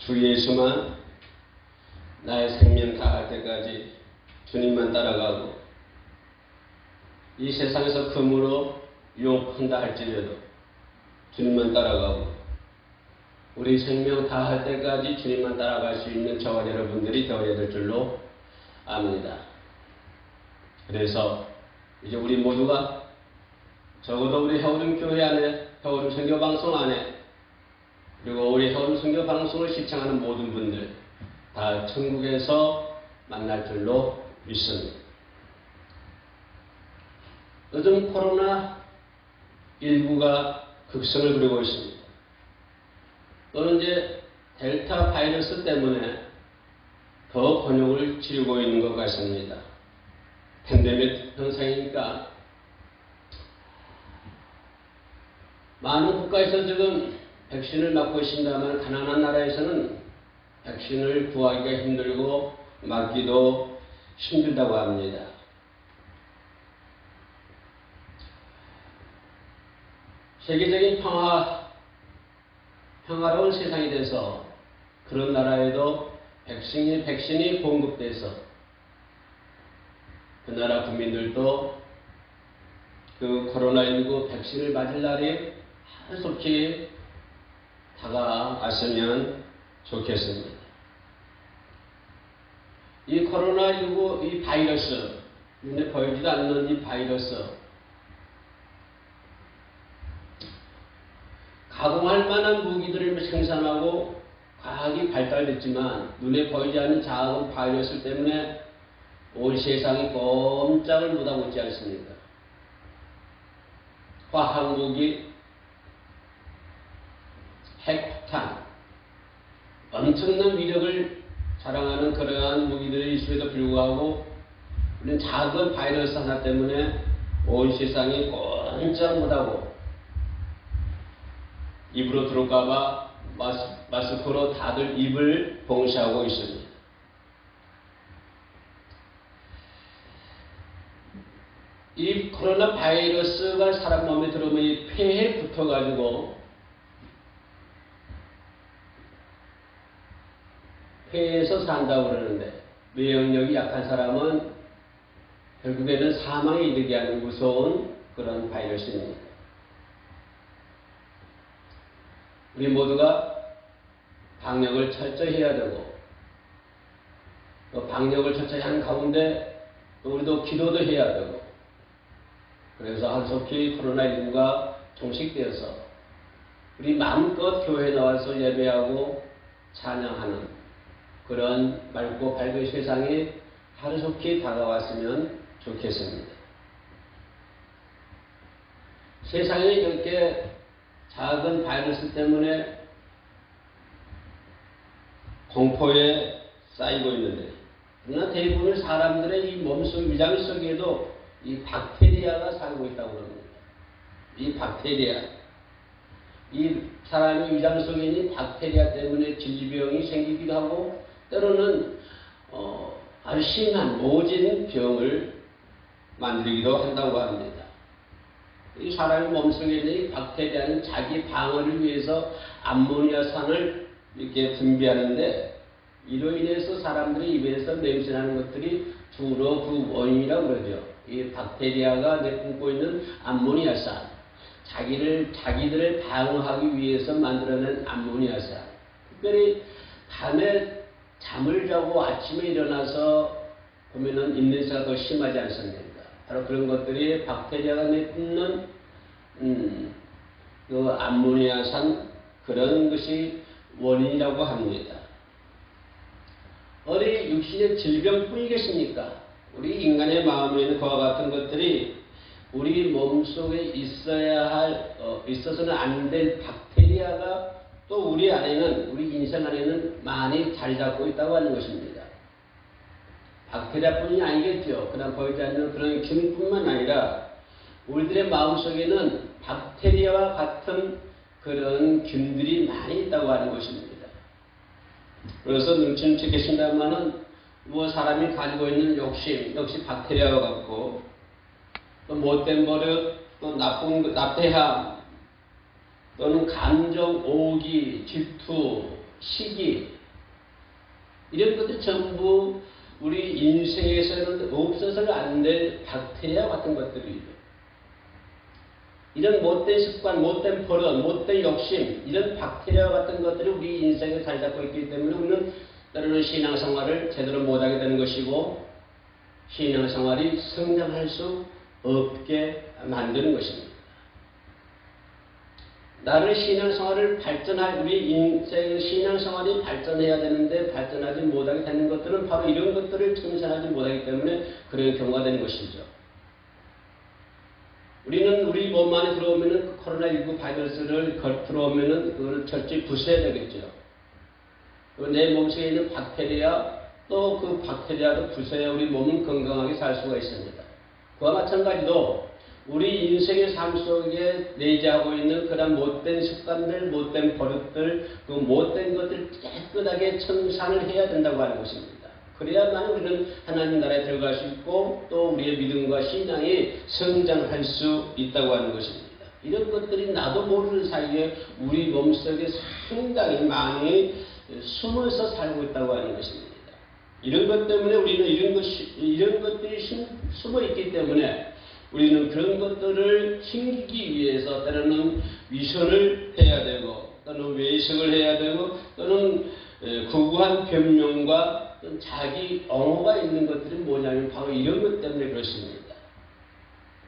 주 예수만 나의 생명 다할 때까지 주님만 따라가고 이 세상에서 금으로 유혹한다 할지라도 주님만 따라가고 우리 생명 다할 때까지 주님만 따라갈 수 있는 저와 여러분들이 되어야 될 줄로 압니다. 그래서 이제 우리 모두가 적어도 우리 해오름 교회 안에, 해오름 선교 방송 안에, 그리고 우리 해오름 선교 방송을 시청하는 모든 분들 다 천국에서 만날 줄로 믿습니다. 요즘 코로나19가 극성을 부리고 있습니다. 또는 이제 델타 바이러스 때문에 더 곤욕을 치르고 있는 것 같습니다. 팬데믹 현상이니까 많은 국가에서 지금 백신을 맞고 있습니다만 가난한 나라에서는 백신을 구하기가 힘들고 맞기도 힘들다고 합니다. 세계적인 평화로운 세상이 돼서 그런 나라에도 백신이 공급돼서 그 나라 국민들도 그 코로나19 백신을 맞을 날이 하루속히 다가왔으면 좋겠습니다. 이 코로나19 이 바이러스, 눈에 보이지도 않는 이 바이러스, 가공할 만한 무기들을 생산하고 과학이 발달됐지만 눈에 보이지 않는 작은 바이러스 때문에 온 세상이 꼼짝을 못하고 있지 않습니까? 화학무기, 핵폭탄, 엄청난 위력을 자랑하는 그러한 무기들이 있음에도 불구하고 우리는 작은 바이러스 하나 때문에 온 세상이 꼼짝 못하고 입으로 들어올까봐 마스크로 다들 입을 봉쇄하고 있습니다. 이 코로나 바이러스가 사람 몸에 들어오면 이 폐에 붙어가지고 폐에서 산다고 그러는데 면역력이 약한 사람은 결국에는 사망에 이르게 하는 무서운 그런 바이러스입니다. 우리 모두가 방역을 철저히 해야 되고 또 방역을 철저히 하는 가운데 또 우리도 기도도 해야 되고 그래서 한속히 코로나19가 종식되어서 우리 마음껏 교회에 나와서 예배하고 찬양하는 그런 맑고 밝은 세상이 하루속히 다가왔으면 좋겠습니다. 세상에 이렇게 작은 바이러스 때문에 공포에 쌓이고 있는데 그러나 대부분 사람들의 이 몸속 위장 속에도 이 박테리아가 살고 있다고 합니다. 이 박테리아, 이 사람의 위장 속에 있는 박테리아 때문에 질병이 생기기도 하고 때로는 아주 심한 모진 병을 만들기도 한다고 합니다. 이 사람의 몸속에 있는 이 박테리아는 자기 방어를 위해서 암모니아산을 이렇게 분비하는데 이로 인해서 사람들이 입에서 냄새나는 것들이 주로 그 원인이라고 그러죠. 이 박테리아가 내뿜고 있는 암모니아산, 자기들을 방어하기 위해서 만들어낸 암모니아산. 특별히 밤에 잠을 자고 아침에 일어나서 보면은 입냄새가 더 심하지 않습니까? 바로 그런 것들이 박테리아가 내뿜는 그 암모니아산 그런 것이 원인이라고 합니다. 어디 육신의 질병뿐이겠습니까? 우리 인간의 마음에는 그와 같은 것들이 우리 몸속에 있어서는 안 될 박테리아가 또 우리 안에는, 우리 인생 안에는 많이 자리 잡고 있다고 하는 것입니다. 박테리아뿐이 아니겠죠. 그냥 보이지 않는 그런 균뿐만 아니라 우리들의 마음속에는 박테리아와 같은 그런 균들이 많이 있다고 하는 것입니다. 그래서 눈치는 찍겠습니다만은 뭐 사람이 가지고 있는 욕심 역시 박테리아와 같고 또 못된 버릇, 또 나태함, 또는 감정, 오기, 질투, 시기 이런 것들 전부 우리 인생에서는 없어서는 안 될 박테리아 같은 것들이죠. 이런 못된 습관, 못된 버릇, 못된 욕심, 이런 박테리아 같은 것들이 우리 인생에 자리 잡고 있기 때문에 우리는 때로는 신앙생활을 제대로 못하게 되는 것이고 신앙생활이 성장할 수 없게 만드는 것입니다. 나를 신앙생활을 우리 인생 신앙생활이 발전해야 되는데 발전하지 못하게 되는 것들은 바로 이런 것들을 청산하지 못하기 때문에 그런 경우가 되는 것이죠. 우리는 우리 몸 안에 들어오면은 코로나19 바이러스를 들어오면은 그걸 철저히 부숴야 되겠죠. 내 몸속에 있는 박테리아 또 그 박테리아도 부숴야 우리 몸은 건강하게 살 수가 있습니다. 그와 마찬가지로 우리 인생의 삶 속에 내재하고 있는 그런 못된 습관들, 못된 버릇들, 그 못된 것들 깨끗하게 청산을 해야 된다고 하는 것입니다. 그래야만 우리는 하나님 나라에 들어갈 수 있고 또 우리의 믿음과 신앙이 성장할 수 있다고 하는 것입니다. 이런 것들이 나도 모르는 사이에 우리 몸속에 상당히 많이 숨어서 살고 있다고 하는 것입니다. 이런 것 때문에 우리는 이런 것들이 숨어 있기 때문에 우리는 그런 것들을 숨기기 위해서 때로는 위선을 해야 되고 또는 외식을 해야 되고 또는 구구한 변명과 자기 엉어가 있는 것들이 뭐냐면 바로 이런 것 때문에 그렇습니다.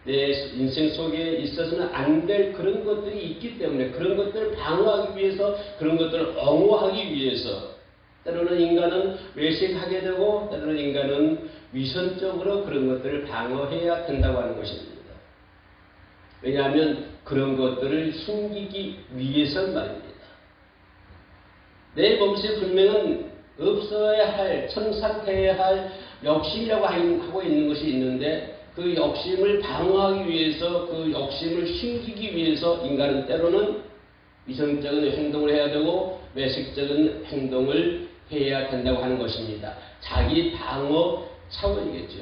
내 인생 속에 있어서는 안 될 그런 것들이 있기 때문에 그런 것들을 방어하기 위해서 그런 것들을 엉어하기 위해서 때로는 인간은 외식하게 되고 때로는 인간은 위선적으로 그런 것들을 방어해야 된다고 하는 것입니다. 왜냐하면 그런 것들을 숨기기 위해서 말입니다. 내 몸속에 분명은 없어야 할, 청산해야 할 욕심이라고 하고 있는 것이 있는데 그 욕심을 방어하기 위해서 그 욕심을 숨기기 위해서 인간은 때로는 위선적인 행동을 해야 되고 외식적인 행동을 해야 된다고 하는 것입니다. 자기 방어 차원이겠죠.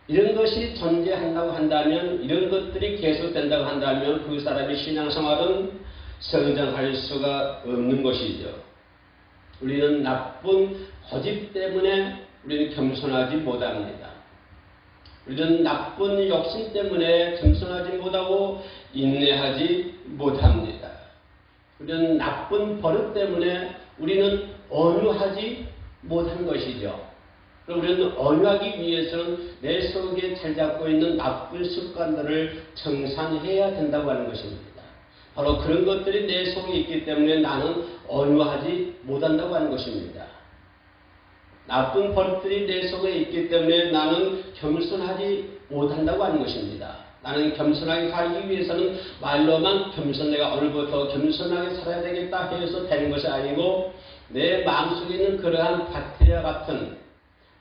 이런 것이 존재한다고 한다면 이런 것들이 계속된다고 한다면 그 사람의 신앙생활은 성장할 수가 없는 것이죠. 우리는 나쁜 고집 때문에 우리는 겸손하지 못합니다. 우리는 나쁜 욕심 때문에 겸손하지 못하고 인내하지 못합니다. 우리는 나쁜 버릇 때문에 우리는 온유하지 못한 것이죠. 우리는 온유하기 위해서는 내 속에 잘 잡고 있는 나쁜 습관들을 청산해야 된다고 하는 것입니다. 바로 그런 것들이 내 속에 있기 때문에 나는 온유하지 못한다고 하는 것입니다. 나쁜 버릇들이 내 속에 있기 때문에 나는 겸손하지 못한다고 하는 것입니다. 나는 겸손하게 살기 위해서는 말로만 내가 오늘부터 겸손하게 살아야 되겠다 해서 되는 것이 아니고 내 마음속에 있는 그러한 박테리아 같은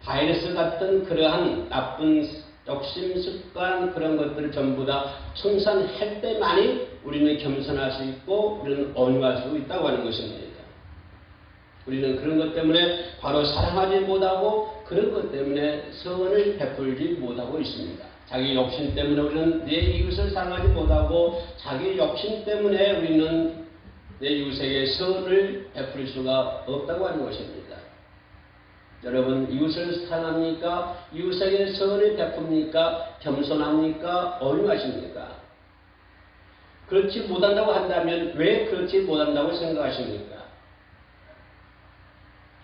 바이러스 같은 그러한 나쁜 욕심, 습관 그런 것들을 전부 다 청산할 때만이 우리는 겸손할 수 있고 우리는 온유할 수 있다고 하는 것입니다. 우리는 그런 것 때문에 바로 사랑하지 못하고 그런 것 때문에 선을 베풀지 못하고 있습니다. 자기 욕심 때문에 우리는 내 이웃을 사랑하지 못하고 자기 욕심 때문에 우리는 내 이웃에게 선을 베풀 수가 없다고 하는 것입니다. 여러분 이웃을 사랑합니까? 이웃에게 선을 베풉니까? 겸손합니까? 온유하십니까? 그렇지 못한다고 한다면 왜 그렇지 못한다고 생각하십니까?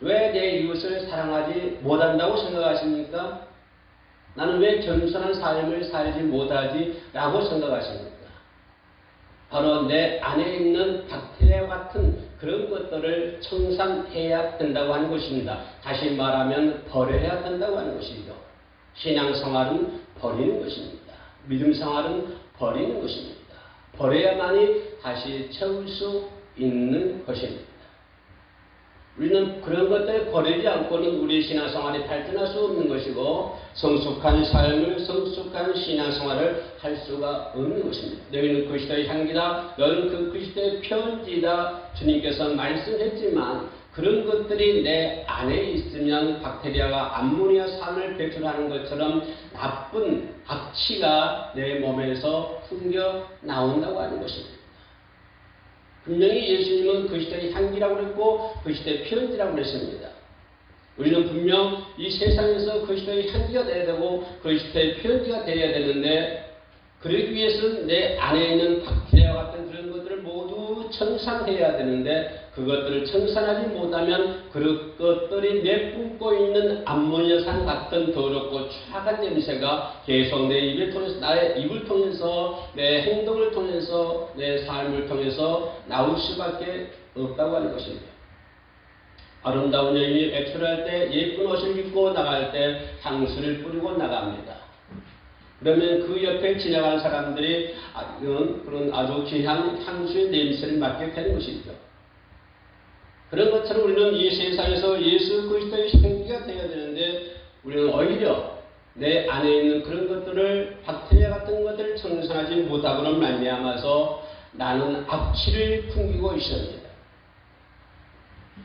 왜 내 이웃을 사랑하지 못한다고 생각하십니까? 나는 왜 겸손한 삶을 살지 못하지? 라고 생각하십니까? 바로 내 안에 있는 박테리아 같은 그런 것들을 청산해야 된다고 하는 것입니다. 다시 말하면 버려야 된다고 하는 것이죠. 신앙생활은 버리는 것입니다. 믿음생활은 버리는 것입니다. 버려야만이 다시 채울 수 있는 것입니다. 우리는 그런 것들을 버리지 않고는 우리 신앙생활이 발전할 수 없는 것이고 성숙한 삶을 성숙한 신앙생활을 할 수가 없는 것입니다. 너희는 그리스도의 향기다. 너희는 그 그리스도의 편지다. 주님께서 말씀했지만 그런 것들이 내 안에 있으면 박테리아와 암모니아 산을 배출하는 것처럼 나쁜 악취가 내 몸에서 풍겨 나온다고 하는 것입니다. 분명히 예수님은 그 시대의 향기라고 그랬고 그 시대의 편지라고 그랬습니다. 우리는 분명 이 세상에서 그 시대의 향기가 되어야 되고 그 시대의 편지가 되어야 되는데 그러기 위해서는 내 안에 있는 박테리아와 같은 그런 것들을 모두 청산해야 되는데 그것들을 청산하지 못하면 그것들이 내뿜고 있는 암모니아산 같은 더럽고 추악한 냄새가 계속 내 입을 통해서 나의 입을 통해서 내 행동을 통해서 내 삶을 통해서 나올 수밖에 없다고 하는 것입니다. 아름다운 여인이 외출할 때 예쁜 옷을 입고 나갈 때 향수를 뿌리고 나갑니다. 그러면 그 옆에 지나가는 사람들이 그런 아주 귀한 향수의 냄새를 맡게 되는 것이죠. 그런 것처럼 우리는 이 세상에서 예수 그리스도의 향기가 되어야 되는데 우리는 오히려 내 안에 있는 그런 것들을 박테리아 같은 것들을 청산하지 못하고는 말미암아서 나는 악취를 풍기고 있습니다.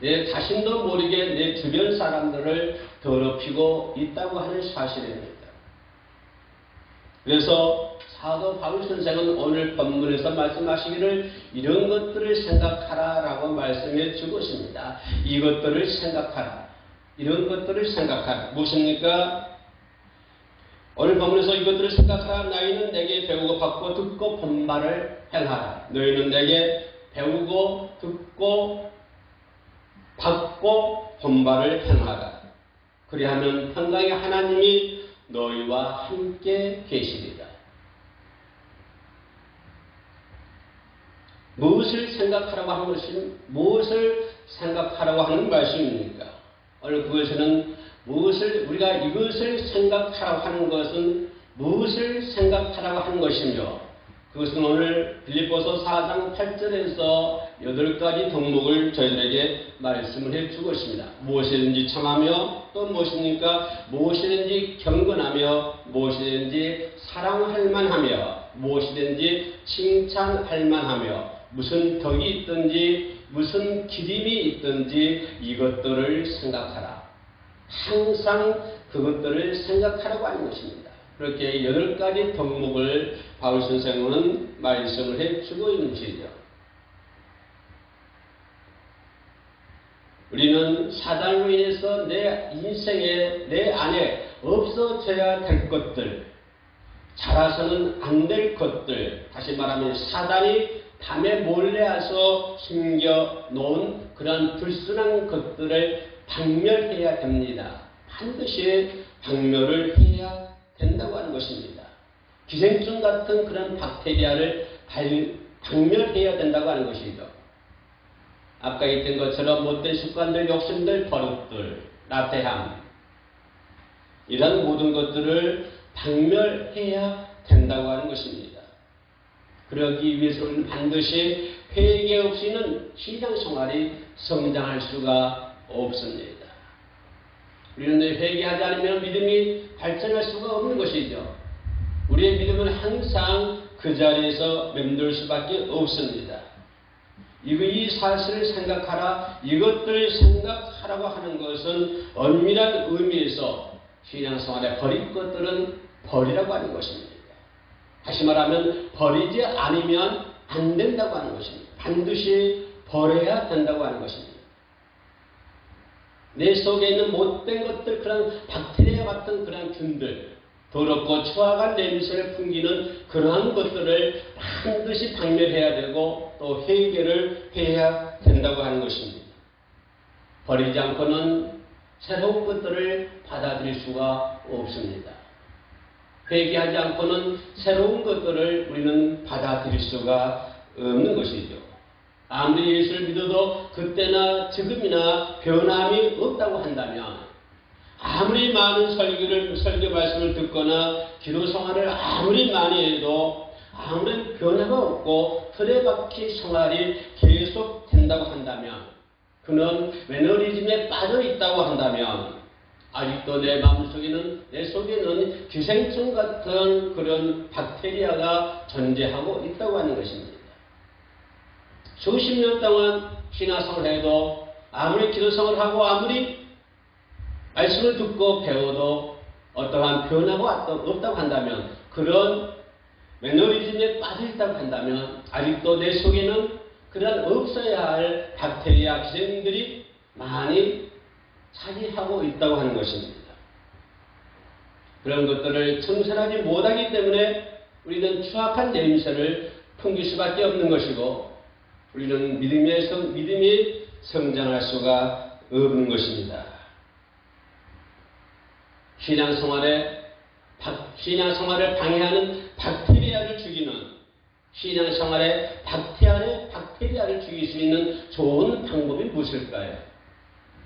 내 자신도 모르게 내 주변 사람들을 더럽히고 있다고 하는 사실입니다. 그래서 사도 바울 선생은 오늘 본문에서 말씀하시기를 이런 것들을 생각하라 라고 말씀해 주고 있습니다. 이것들을 생각하라. 이런 것들을 생각하라. 무엇입니까? 오늘 본문에서 이것들을 생각하라. 너희는 내게 배우고 받고 듣고 본말을 행하라. 너희는 내게 배우고 듣고 받고 본말을 행하라. 그리하면 평강의 하나님이 너희와 함께 계시리라. 무엇을 생각하라고 하는 것이 무엇을 생각하라고 하는 말씀입니까? 오늘 그것은 우리가 이것을 생각하라고 하는 것은 무엇을 생각하라고 하는 것이며 그것은 오늘 빌립보서 4장 8절에서 8가지 덕목을 저희들에게 말씀을 해주고 있습니다. 무엇이든지 청하며 또 무엇입니까? 무엇이든지 경건하며 무엇이든지 사랑할 만하며 무엇이든지 칭찬할 만하며 무슨 덕이 있든지 무슨 기림이 있든지 이것들을 생각하라. 항상 그것들을 생각하라고 하는 것입니다. 그렇게 8가지 덕목을 바울 선생은 말씀을 해주고 있는 것이죠. 우리는 사단으로 인해서 내 인생에 내 안에 없어져야 될 것들, 자라서는 안 될 것들, 다시 말하면 사단이 밤에 몰래 와서 숨겨놓은 그런 불순한 것들을 박멸해야 됩니다. 반드시 박멸을 해야 된다고 하는 것입니다. 기생충 같은 그런 박테리아를 박멸해야 된다고 하는 것이죠. 아까 있던 것처럼 못된 습관들, 욕심들, 버릇들, 나태함 이런 모든 것들을 박멸해야 된다고 하는 것입니다. 그러기 위해서는 반드시 회개 없이는 신앙생활이 성장할 수가 없습니다. 우리는 회개하지 않으면 믿음이 발전할 수가 없는 것이죠. 우리의 믿음은 항상 그 자리에서 맴돌 수밖에 없습니다. 이 사실을 생각하라, 이것들을 생각하라고 하는 것은 엄밀한 의미에서 신앙생활에 버릴 것들은 버리라고 하는 것입니다. 다시 말하면 버리지 않으면 안 된다고 하는 것입니다. 반드시 버려야 된다고 하는 것입니다. 내 속에 있는 못된 것들, 그런 박테리아 같은 그런 균들, 더럽고 추악한 냄새를 풍기는 그러한 것들을 반드시 박멸해야 되고 또 해결을 해야 된다고 하는 것입니다. 버리지 않고는 새로운 것들을 받아들일 수가 없습니다. 회개하지 않고는 새로운 것들을 우리는 받아들일 수가 없는 것이죠. 아무리 예수를 믿어도 그때나 지금이나 변함이 없다고 한다면 아무리 많은 설교 말씀을 듣거나 기도 생활을 아무리 많이 해도 아무런 변화가 없고 틀에 박힌 생활이 계속 된다고 한다면 그는 매너리즘에 빠져 있다고 한다면 아직도 내 마음속에는 내 속에는 기생충 같은 그런 박테리아가 존재하고 있다고 하는 것입니다. 수십 년 동안 신앙생활을 해도 아무리 기도생활을 하고 아무리 말씀을 듣고 배워도 어떠한 변화가 없다고 한다면 그런 매너리즘에 빠져 있다고 한다면 아직도 내 속에는 그런 없어야 할 박테리아 기생들이 많이 차지하고 있다고 하는 것입니다. 그런 것들을 청산하지 못하기 때문에 우리는 추악한 냄새를 풍길 수밖에 없는 것이고 우리는 믿음이 성장할 수가 없는 것입니다. 신앙생활을 방해하는 박테리아를 죽이는 신앙생활의 박테리아를 죽일 수 있는 좋은 방법이 무엇일까요?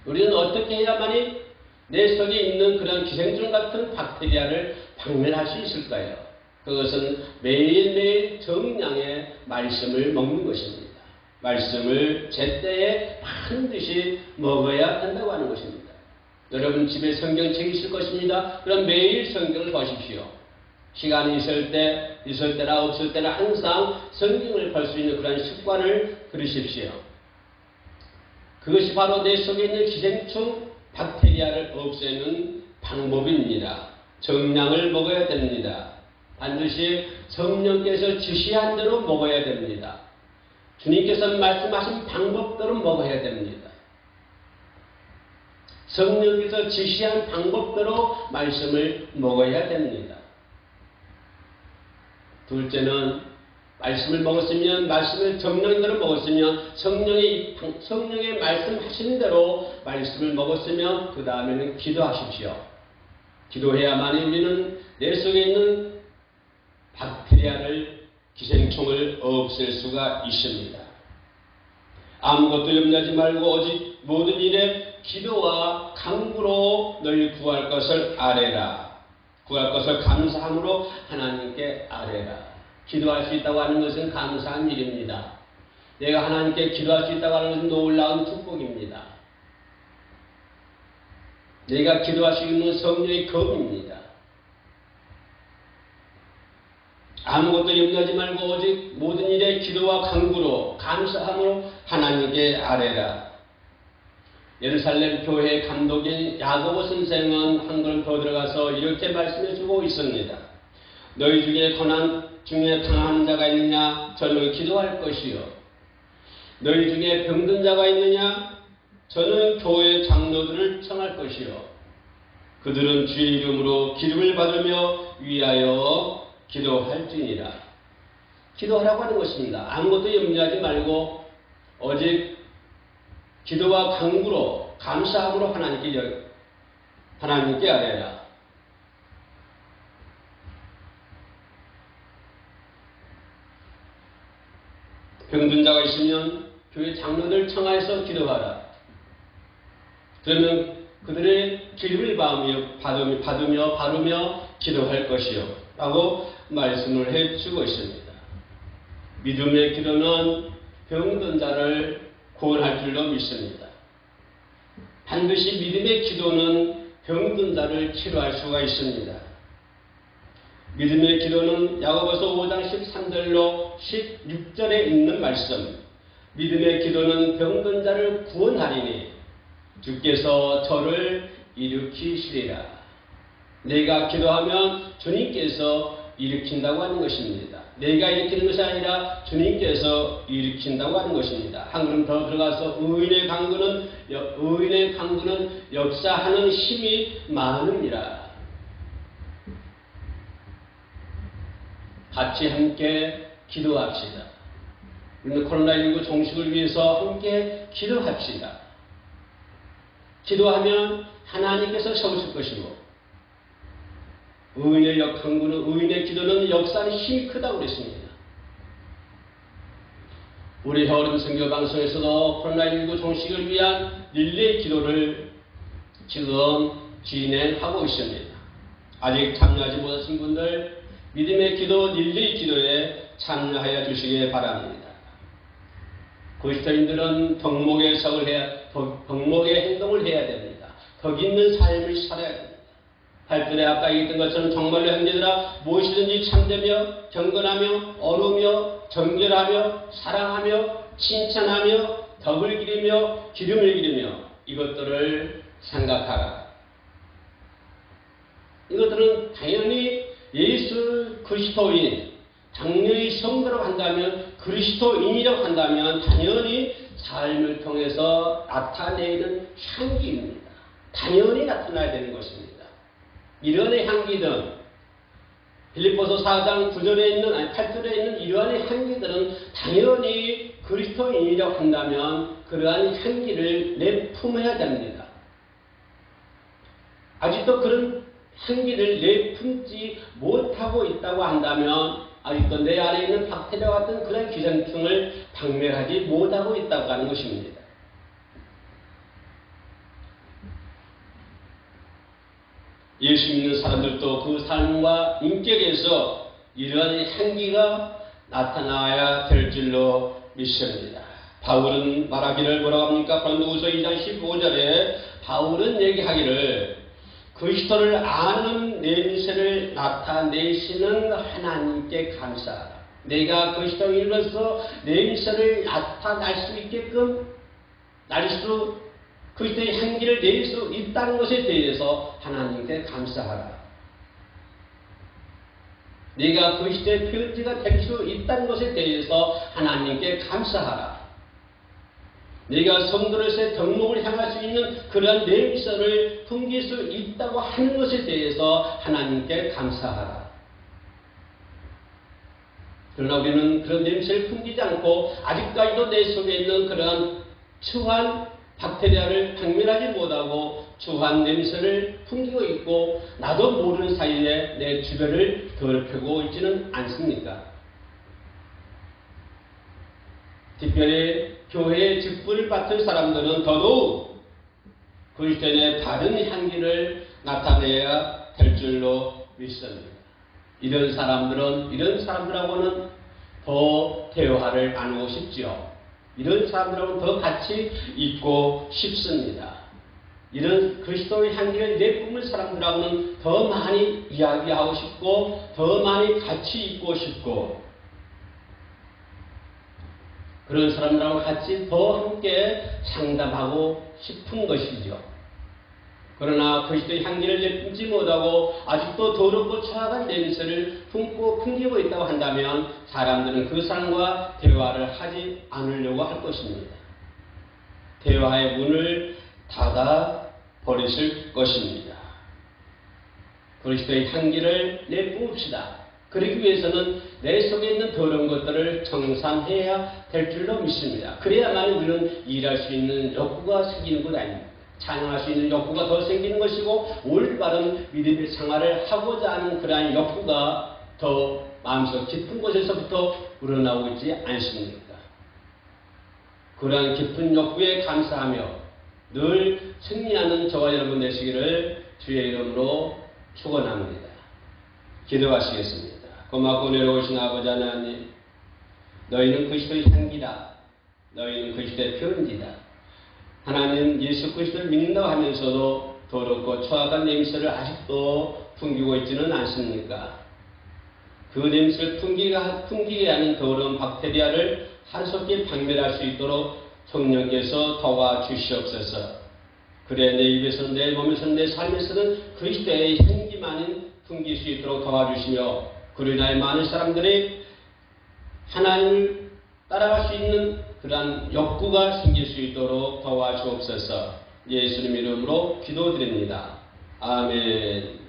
우리는 어떻게 해야만이 내 속에 있는 그런 기생충 같은 박테리아를 박멸할 수 있을까요? 그것은 매일매일 정량의 말씀을 먹는 것입니다. 말씀을 제때에 반드시 먹어야 한다고 하는 것입니다. 여러분 집에 성경책이 있을 것입니다. 그럼 매일 성경을 보십시오. 시간이 있을 때나 없을 때나 항상 성경을 볼 수 있는 그런 습관을 들으십시오. 그것이 바로 내 속에 있는 기생충 박테리아를 없애는 방법입니다. 정량을 먹어야 됩니다. 반드시 성령께서 지시한 대로 먹어야 됩니다. 주님께서 말씀하신 방법대로 먹어야 됩니다. 성령께서 지시한 방법대로 말씀을 먹어야 됩니다. 둘째는 말씀을 먹었으면 말씀을 정령대로 먹었으면 성령의 말씀하신 대로 말씀을 먹었으면 그 다음에는 기도하십시오. 기도해야만 우리는 내 속에 있는 박테리아를 기생충을 없앨 수가 있습니다. 아무것도 염려하지 말고 오직 모든 일에 기도와 간구로 널 구할 것을 아뢰라. 구할 것을 감사함으로 하나님께 아뢰라. 기도할 수 있다고 하는 것은 감사한 일입니다. 내가 하나님께 기도할 수 있다고 하는 것은 놀라운 축복입니다. 내가 기도할 수 있는 성령의 검입니다. 아무것도 염려하지 말고 오직 모든 일에 기도와 간구로 감사함으로 하나님께 아뢰라. 예루살렘 교회 감독인 야고보 선생은 한 걸음 더 들어가서 이렇게 말씀해 주고 있습니다. 너희 중에 고난 중에 당하는 자가 있느냐? 저는 기도할 것이요. 너희 중에 병든 자가 있느냐? 저는 교회 장로들을 청할 것이요. 그들은 주의 이름으로 기름을 받으며 위하여 기도할지니라. 기도하라고 하는 것입니다. 아무것도 염려하지 말고 오직 기도와 간구로 감사함으로 하나님께 아뢰라. 병든 자가 있으면 교회 장로들 청하여서 기도하라. 그러면 그들의 기름을 바르며 기도할 것이요 라고 말씀을 해주고 있습니다. 믿음의 기도는 병든 자를 구원할 줄로 믿습니다. 반드시 믿음의 기도는 병든 자를 치료할 수가 있습니다. 믿음의 기도는 야고보서 5장 13절로 16절에 있는 말씀. 믿음의 기도는 병든 자를 구원하리니 주께서 저를 일으키시리라. 내가 기도하면 주님께서 일으킨다고 하는 것입니다. 내가 일으키는 것이 아니라 주님께서 일으킨다고 하는 것입니다. 한 걸음 더 들어가서 의인의 강구는 역사하는 힘이 많으니라. 같이 함께 기도합시다. 우리는 코로나19 종식을 위해서 함께 기도합시다. 기도하면 하나님께서 세우실 것이고 의인의 기도는 역사하는 힘이 크다고 그랬습니다. 우리 여름 선교 방송에서도 코로나19 종식을 위한 릴레이 기도를 지금 진행하고 있습니다. 아직 참여하지 못하신 분들 믿음의 기도 릴레이 기도에 참여하여 주시기 바랍니다. 그리스도인들은 덕목의 행동을 해야 됩니다. 덕 있는 삶을 살아야 됩니다. 8절에 아까 얘기했던 것처럼 정말로 형제들아 무엇이든지 참되며 경건하며 어루며 정결하며 사랑하며 칭찬하며 덕을 기리며 기름을 기리며 이것들을 생각하라. 이것들은 당연히 예수 그리스도인 당연히 성도로 한다면 그리스도인이라고 한다면 당연히 삶을 통해서 나타내는 향기입니다. 당연히 나타나야 되는 것입니다. 이런 향기든 빌립보서 4장 8절에 있는 이러한 향기들은 당연히 그리스도인이라고 한다면 그러한 향기를 내품어야 됩니다. 아직도 그런 향기를 내품지 못하고 있다고 한다면 아직도 내 안에 있는 박테리아와 같은 그런 기생충을 박멸하지 못하고 있다고 하는 것입니다. 예수 믿는 사람들도 그 삶과 인격에서 이러한 향기가 나타나야 될 줄로 믿습니다. 바울은 말하기를 뭐라고 합니까? 고린도후서 2장 15절에 바울은 얘기하기를 그리스도를 아는 냄새를 나타내시는 하나님께 감사하라. 내가 그리스도인으로서 냄새를 나타낼 수 있게끔 그리스도의 향기를 낼 수 있다는 것에 대해서 하나님께 감사하라. 네가 그리스도의 편지가 될 수 있다는 것에 대해서 하나님께 감사하라. 네가 성도로서의 덕목을 향할 수 있는 그런 냄새를 풍길 수 있다고 하는 것에 대해서 하나님께 감사하라. 그러나 우리는 그런 냄새를 풍기지 않고 아직까지도 내 속에 있는 그러한 추한 박테리아를 박멸하지 못하고 추한 냄새를 풍기고 있고 나도 모르는 사이에 내 주변을 더럽히고 있지는 않습니까? 특별히 교회의 직분을 맡은 사람들은 더더욱 그리스도인의 바른 향기를 나타내야 될 줄로 믿습니다. 이런 사람들하고는 더 대화를 나누고 싶지요. 이런 사람들하고는 더 같이 있고 싶습니다. 이런 그리스도의 향기를 내뿜는 사람들하고는 더 많이 이야기하고 싶고 더 많이 같이 있고 싶고 그런 사람들하고 같이 더 함께 상담하고 싶은 것이죠. 그러나 그리스도의 향기를 내뿜지 못하고 아직도 더럽고 추악한 냄새를 풍기고 있다고 한다면 사람들은 그 사람과 대화를 하지 않으려고 할 것입니다. 대화의 문을 닫아 버리실 것입니다. 그리스도의 향기를 내뿜읍시다. 그러기 위해서는 내 속에 있는 더러운 것들을 청산해야 될 줄로 믿습니다. 그래야만 우리는 일할 수 있는 욕구가 생기는 것 아닙니까? 찬양할 수 있는 욕구가 더 생기는 것이고 올바른 믿음의 생활을 하고자 하는 그러한 욕구가 더 마음속 깊은 곳에서부터 우러나오고 있지 않습니까? 그러한 깊은 욕구에 감사하며 늘 승리하는 저와 여러분 되시기를 주의 이름으로 축원합니다. 기도하시겠습니다. 고맙고 내려오신 아버지 하나님, 너희는 그리스도의 향기다. 너희는 그리스도의 편지다. 하나님 예수 그리스도를 믿는다고 하면서도 더럽고 추악한 냄새를 아직도 풍기고 있지는 않습니까? 그 냄새를 풍기게 하는 더러운 박테리아를 하루속히 박멸할 수 있도록 성령께서 도와주시옵소서. 그래 내 입에서 내 몸에서 내 삶에서는 그리스도의 향기만은 풍길 수 있도록 도와주시며 그로 인하여 많은 사람들이 하나님을 따라갈 수 있는 그러한 욕구가 생길 수 있도록 도와주옵소서. 예수님 이름으로 기도드립니다. 아멘.